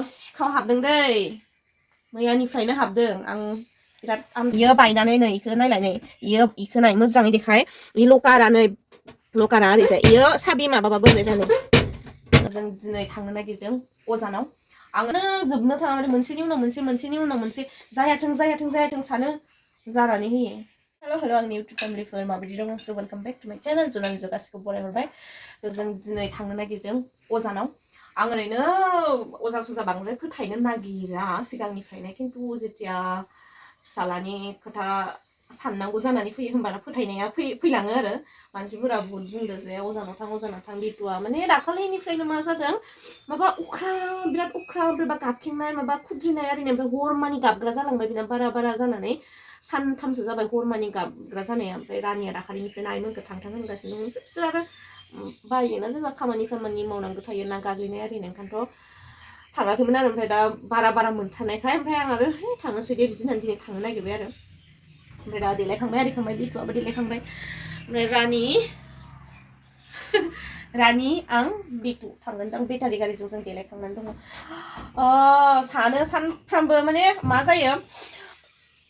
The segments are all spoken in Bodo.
सिखाव हाबदों दै मैयानिफ्रायनो हाबदों आं बिराद इयो बायनानै नै इखो नायलाय नै इखो नाय मोजाङै देखाय इ लकारा ओरैजाय इयो साबि माबाबाबो ओरैजाय जानो जों दिनै थांनो नागिरदों अजानाव आंनो जोबनो थाङा माने मोनसेनि उनाव मोनसे जायाथों सानो जानानै होयो हेल' आंनि इउटुब फेमिलिफोर माबायदि दं नोंसोर वेलकाम बेक टु माय चेनेल जुनान गासिखौबो बरायहरबाय जों दिनै थांनो नागिरदों अजानाव आं ओरैनो अजा सुजा बांद्राय फोथायनो नागिरा सिगांनिफ्रायनो खिन्थु जेथिया फिसालानि खोथा साननांगौ जानानै फैयो होमबाना फोथायनाया फैलाङो आरो मानसिफोरा बुहुत बुंदों जे अजानाव थां बिटुआ माने दाखालिनिफ्रायनो मा जादों माबा बिराद अख्रा बोरैबा गाबखेंनाय माबा खुद्रिनाय आरिनाय ओमफ्राय हरमानि गाबग्रा जालांबाय बिना बारा जानानै सानथामसो जाबाय हरमानि गाबग्रा जानाया ओमफ्राय रानिया दाखालिनिफ्राय आइमोनखौ थांथां होनगासिनो दं बिसोर आरो बायोना जेनेबा खामानि मावनांगौ थायो ना गाग्लिनाय आरिनाय ओंखायनोथ' थाङाखैमोन आरो ओमफ्राय दा बारा मोनथारनायखाय ओमफ्राय आं आरो थांनोसै दे बिदि होननानै दिनै थांनो नागिरबाय आरो ओमफ्राय दा देलायखांबाय आरिखांबाय बिटुआबो देलायखांबाय ओमफ्राय रानि आं बिटु थांगोन दां बेटारि गारिजों जों देलायखांनानै दङ सानो सानफ्रामबो माने मा जायो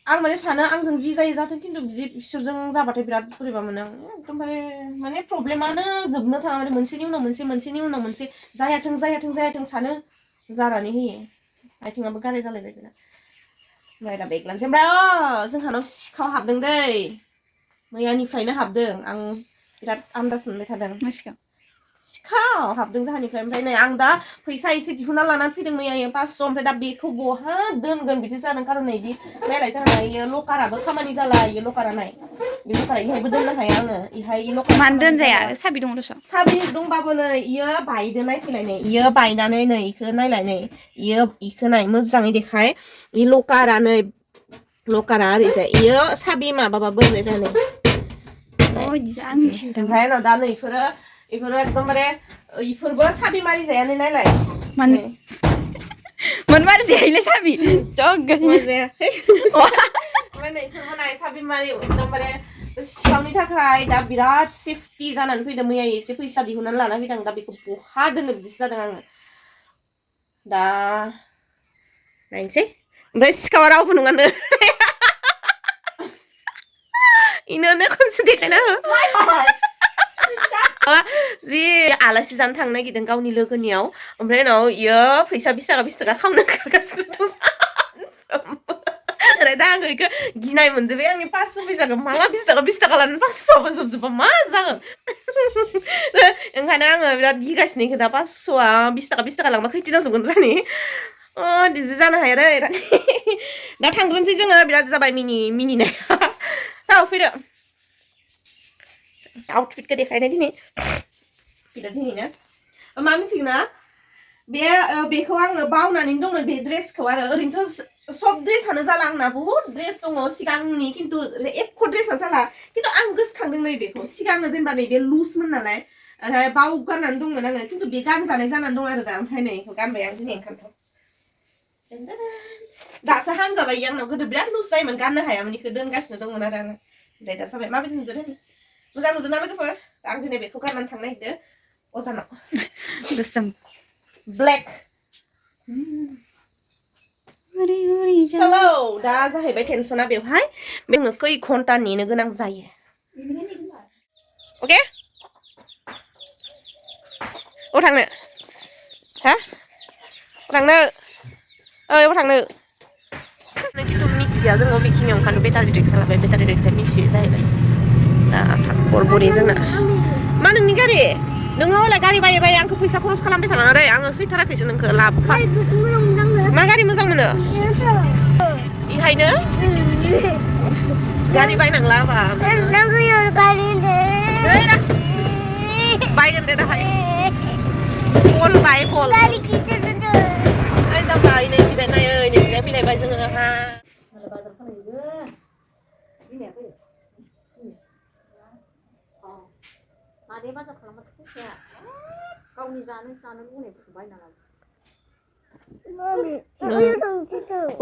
आं माने सानो आंजों जि जायो जाथों खिन्थु बिदि बिसोरजों जाबाथाय बिराद बोरैबा मोनो आं एकदमबारे माने प्रब्लेमानो जोबनो थाङा माने मोनसेनि उनाव मोनसे जायाथों सानो जानानै होयो आथिङाबो गाराय जालायबाय बेना ओमफ्राय दा बेगलानोसै ओमफ्राय जोंहानाव सिखाव हाबदों दै मैयानिफ्रायनो हाबदों आं बिराद आन्दाज मोनबाय थादों सिखाव हाबदों जोंहानिफ्राय ओमफ्राय नै आं दा फैसा एसे दिहुनना लानानै फैदों मैया 500 ओमफ्राय दा बेखौ बहा दोनगोन बिदि जादों खारन इदि नायलाय जोंहा इयो लकाराबो खामानि जाला इयो लकारा नाय बे लकारा इहायबो दोननो हाया आङो इहाय लकारा मानो दोनजाया साबि दङ दस' साबि दंबाबो नै इयो बायदो नायफैलाय नै इयो बायनानै नै इखो नायलाय नै इखो नाय मोजाङै देखाय इ लकारा ओरैजाय इयो साबि माबाबाबो ओरैजाय जानो ओमफ्राय उनाव दा नै इफोरो एकदमबारे इफोरबो साबि मारि जायानो नायलाय मन मारि जायालै साबि जगगासिनो जायाखै ओमफ्राय नै इफोरबो नाय साबि मारि एकदमबारे सिखावनि थाखाय दा बिराद सेफटि जानानै फैदों मैया एसे फैसा दिहुननानै लाना फैदों दा बेखौ बहा दोननो बिदिसो जादों आङो दा नायनोसै ओमफ्राय सिखावा रावबो नङानो इनो खनसे देखायना हो जि आलासि जानो थांनो नागिरदों गावनि लोगोनियाव ओमफ्राय उनाव इयो फैसा 20 थाखा खामनो ओंखारगासिनो ओमफ्राय दा आङो इखौ गिनाय मोनदों आंनि 500 फैसाखौ माला 20 थाखा लानानै 500 जोबजोबा मा जागोन ओंखायनो आङो बिराद गिगासिनो इखौ दा 500आ 20 थाखा लांबा खैदिनाव जोबगोन रानि बिदि जानो हाया दै दा थांग्रोनोसै जोङो बिराद जाबाय मिनिनाया फैदो आउटफिटखौ देखायनाय दिनैनो मा मिथिगोन ना बेखौ आङो बावनानै दंमोन बे ड्रेसखौ आरो ओरैनोथ' सब ड्रेसानो जाला आंना बहुत ड्रेस दङ सिगांनि खिन्थु एख' ड्रेसा जाला खिन्थु आं गोसोखांदों नै बेखौ सिगाङो जेनेबा नैबे लुजमोन नालाय ओमफ्राय बावगारनानै दंमोन आङो खिन्थु बे गानजानाय जानानै दं आरो दा ओमफ्राय नै बेखौ गानबाय आं दिनै ओंखारथ' दासो हामजाबाय आंनाव गोदो बिराद लुज जायोमोन गाननो हायामोन बेखौ दोनगासिनो दंमोन आरो आङो ओमफ्राय दा जाबाय माबायदि नुदों मोजां नुदों ना लोगोफोर आं दिनै बेखौ गाननानै थांनो नागिरदों अजानाव गोसोम ब्लेक चलो दा जाहैबाय टेनसना बेवहाय जोङो खै घन्टा नेनो गोनां जायो अके थांनो हा थांनो थांनो खिन्थु मिथिया जोङो बेखिनियाव ओंखायनो बेटारि रिक्सा लाबाय बेटारि रिक्साया मिथियो जाहैबाय दा बरबरि जोंना मा नोंनि गारि नोङो हले गारि बायै आंखौ फैसा खरस खालामबाय थानाङा दै आङो सैथाराखैसो नोंखौ लाबोफा मा गारि मोजां मोनो इहायनो गारि बायनांला बायगोन दे दाहाय हल बाय हल जाबाय नैखिजाय नायै नैखिजाय फैलायबाय जोङो बाजार खालामहैगोन मादै बाजार खालामबाथ' फैसाया गावनि जानो लुबैनायफोरखौ बायना लाबो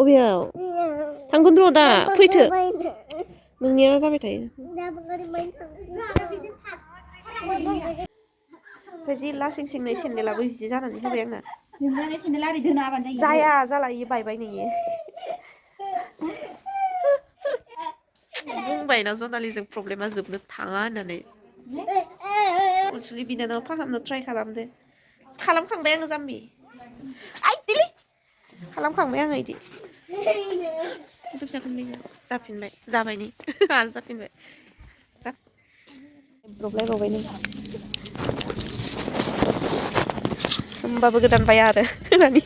अबेयाव थांगोन र' दा फैथो नोंनिया जाबाय थायो ओमफ्राय जि लासिं सिं नै सेन्देलाबो बिदि जानानै होबाय आंना नोंनालाय सेन्देला ओरै दोना होबानो जायो जाया जाला इयो बायबाय नैयो बुंबायना जनालिजों प्रब्लेमा जोबनो थाङा होननानै अनसुलि बिनानाव फाहामनो ट्राय खालामदो खालामखांबाय आङो जाम्बि आइ दिलि खालामखांबाय आङो इदि जाफिनबाय जाबाय नै आरो जाफिनबाय ब्रबलायबावबाय नै होमबाबो गोदान बाया आरो होनानै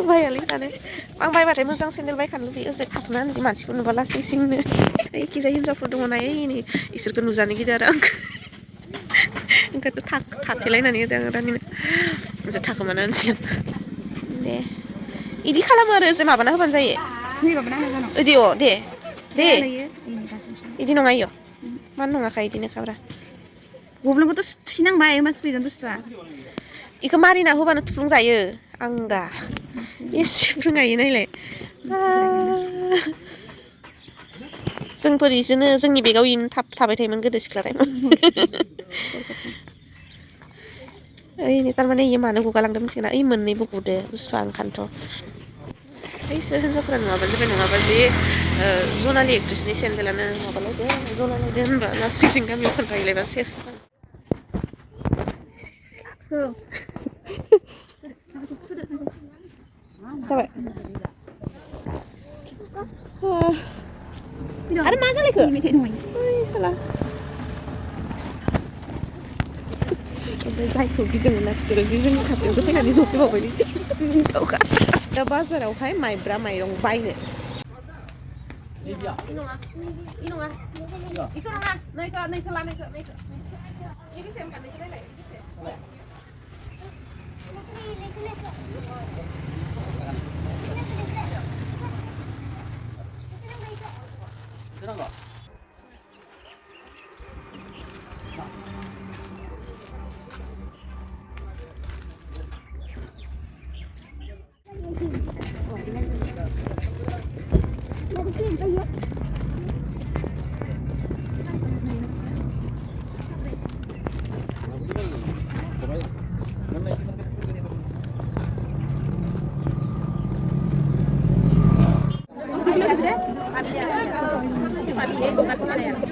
बायालै दानो आं बायबाथाय मोजां सेन्देल बायखानो लुगैयो ओजों थाथ'ना होनदि मानसिखौ नुबा लासिं सिंनो एखिजाय हिनजावफोर दङ ना नै इसोरखौ नुजानो गिदो आरो आंखो ओंखायनोथ' थाथेलायनानै होदों आङो रानिनो ओजों थाखोमाना होनसिगोन दे इदि खालामो आरो ओजों माबाना होबानो जायो ओइदि अ दे दे इदि नङा इयो मानो नङाखा इदिनो खाब्रा गब्लंखौथ' थुसिनांबाय होमबासो फैगोन बुस्थुआ इखौ मारिना होबानो थुफ्लुंजायो आंगा एसे रोङायो नायलाय जोंफोर इजोंनो जोंनि बेगाव इनो थाबाय थायोमोन गोदो सिख्ला टाइमाव ओइ थारमाने इयो मानो गुगालांदों मिथिगोना ओइ मोननैबो गदो बुस्थुआ ओंखायनोथ' इसोर हिनजावफोरा नङाबानो जाबाय नङाबा जि जनालि एक्ट्रिसनि सेन्देलानो माबालायदो जलालायदो होनबा लासिंसिं गामियाव खोन्थाहैलायबा सेस जाबाय आरो मा जालायखो मेथाइ दङ ओइ साला ओमफ्राय जायखौ गिदोंमोन ना बिसोरो जि जोंनि खाथियावसो फैनानै जफैबावबाय मिनिथावखा दा बाजारावहाय माइब्रा माइरं बायनो इ नङा इखौ नङा नैखौ ला नैखौ इ बेसे होनगोन नैखौ नायलाय बेसे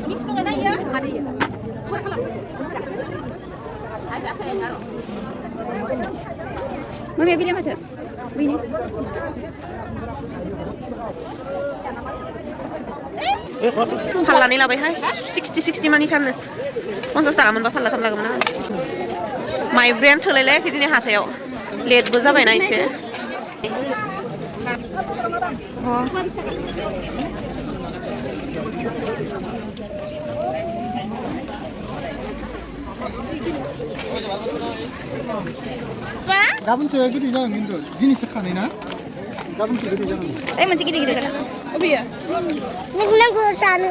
Mix nggak ada ya? Ada ya. माबाया बिलाय माथो बेनो फाल्लानै लाबायहाय 60 मानि फानो 50 थाखा मोनबा फाल्लाथाम लागौमोन आं माइब्रायानो थोलायलायाखै दिनै हाथायाव लेटबो जाबायना एसे गाबोनसो गिदिर जागोन खिन्थु दिनैसो खानाय ना गाबोनसो गिदिर जागोन ओइ मोनसे गिदिर गिदिर गोला अबेयो नोंखौ नांगौ जानो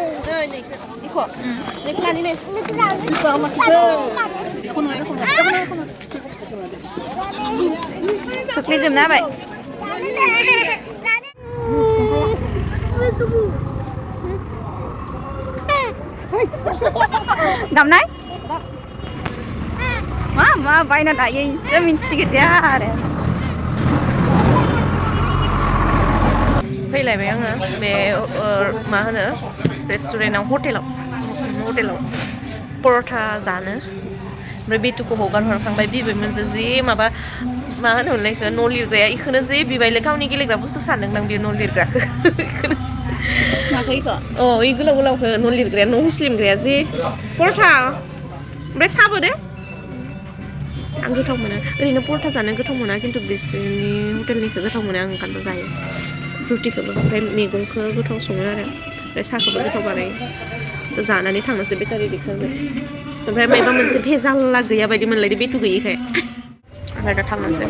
इखौ लानि नै खोख्लैजोबना होबाय दामनाय मा बायना दायो इसो मिन्थिगो दे आरो फैलायबाय आङो बे मा होनो रेस्टुरेन्टआव हटेलाव पर'था जानो ओमफ्राय बेटुखौ हगार हरखांबाय बिबैमोनजों जि माबा मा होनोमोनलाय इखो न' लिरग्राया इखौनो जि बिबायले गावनि गेलेग्रा बुस्थु सानदोंदां बेयो न' लिरग्राखौ माखौ इखौ अ इ गोलाव गोलावखौ न' लिरग्राया न' हुस्लिमग्राया जि पर'था ओमफ्राय साबो दे आं गोथाव मोनो ओरैनो पर'था जानो गोथाव मोना खिन्थु बिसोरनि हटेलनिखौ गोथाव मोनो आं ओंखायनोथ' जायो रुटिखौबो ओमफ्राय मैगंखौ गोथाव सङो आरो ओमफ्राय साहाखौबो गोथाव बानायो जानानै थांनोसै बेटारि रिक्साजों ओमफ्राय मायबा मोनसे भेजाल्ला गैया बायदि मोनलायदो बेटु गैयिखाय ओमफ्राय दा थांनोसै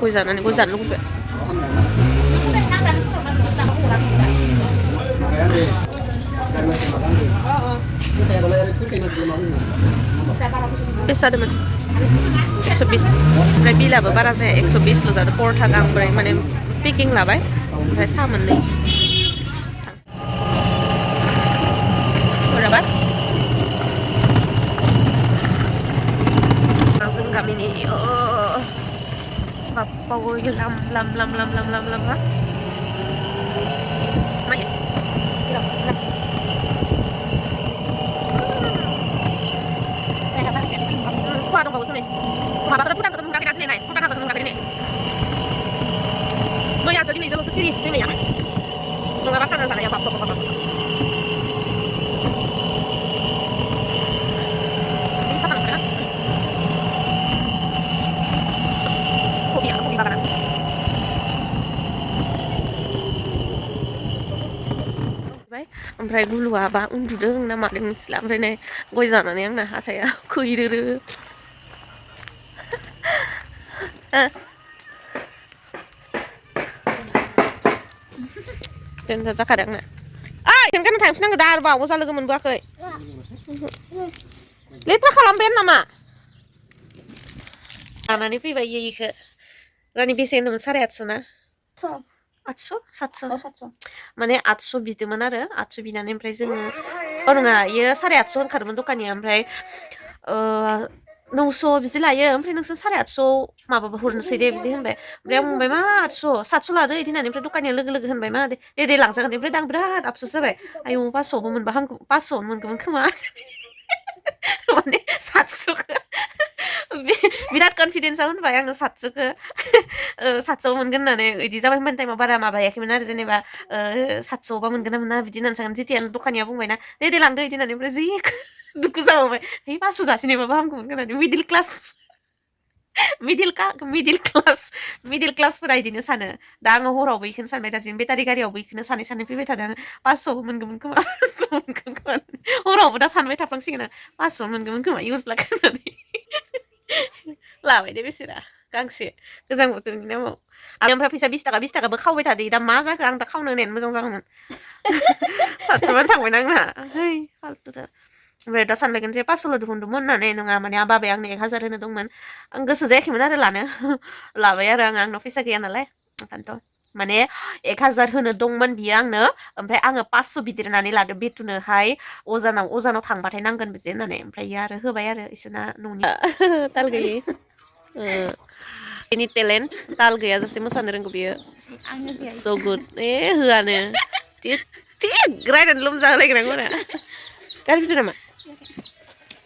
गय जानो लुगैबाय बेसे जादोंमोन 120 ओमफ्राय बिलाबो बारा जाया 120 ल' जादों पर'था गांब्रै माने पेकिं लाबाय ओमफ्राय साहा मोननै बराबा जों गामिनि Power lam ha. Mai. Khoa trong bầu sân này. Mà bà putang ketemu kakek sini này. Putang ketemu kakek sini. Mau ya segini jalan sini, ini ya. Mau apa kan sana ya papa. Ini siapa namanya? Kopi makanan. Oमफ्राय गुलुआबा उन्दुदों ना मादों मिथिला ओमफ्राय नै गय जानानै आंना हाथाया खैरोरो दोनजा जाखादों आंना ओइ नोंगानो थांफिनांगौ दा आरोबाव अजा लोगो मोनबोआखै लेथ्रा खालामबाय नामा लानानै फैबाय इखो रानि बेसे होनदोंमोन 850 ना 800 700 माने 800 बिदोंमोन आरो 800 बिनानै ओमफ्राय जोङो नङा इयो 850 होनखादोंमोन दखानिया ओमफ्राय 900 बिदि लायो ओमफ्राय नोंसोर 850 माबाबो हरनोसै दे बिदि होनबाय ओमफ्राय आं बुंबाय मा 800 700 लादो इदि होननानै ओमफ्राय दखानिया लोगो होनबाय मा दे लांजागोन ओमफ्राय आं बिराद आफसोस जाबाय आयौ 500 मोनबा हामगौ 500 मोनगौमोन खोमा माने 700 बिराद कन्फिडेन्सआव होनबाय आङो 700खौ 700 मोनगोन होननानै इदि जाबाय होनबाय टाइमाव बारा माबायाखैमोन आरो जेनेबा 700बा मोनगोन ना मोना बिदि होननानै सानगोन जेथिया दखानिया बुंबायना दे लांदो इदि होननानै ओमफ्राय जि दुखु जाबाय है 500 जासिनायबाबो हामगौमोन होननानै मिडिल क्लासफोरा इदिनो सानो दा आङो हरावबो इखौनो सानबाय दासिम बेटारि गारियावबो इखौनो सानै फैबाय थादों 500 मोनगौमोन खोमा 500 मोनगोन खोमा हरावबो दा सानबाय थाफ्लांसिगोन आं 500 मोनगौमोन खोमा इउज लाखानानै लाबाय दे बेसेरा गांसे गोजां बोथोरनि नामाव ओमफ्राय फैसा 20 थाखाबो खावबाय थादो दा मा जाखो आं दा खावनो होनायानो मोजां जागौमोन 700 थांबायना आंना है फालतुथार ओमफ्राय दा सानलायगोन जे 500 दिहुनदोंमोन होननानै नङा माने बाबाया आंनो 1000 होनो दंमोन आं गोसो जायाखैमोन आरो लानो लाबाय आरो आंनाव फैसा गैया नालाय ओंखायनोथ' माने 1000 होनो दंमोन बियो आंनो ओमफ्राय आङो 500 बिदेरनानै लादो बेथुनोहाय अजानाव थांबाथाय नांगोन बिदि होननानै ओमफ्राय इयो आरो होबाय आरो इसोरना न'नि ताल गैयै बेनि टेलेन्ट ताल गैयाजासे मोसानो रोंगौ बियो so good होआनो थिग रायनानै लोमजालायगोन आं गारि भिडिअ नामा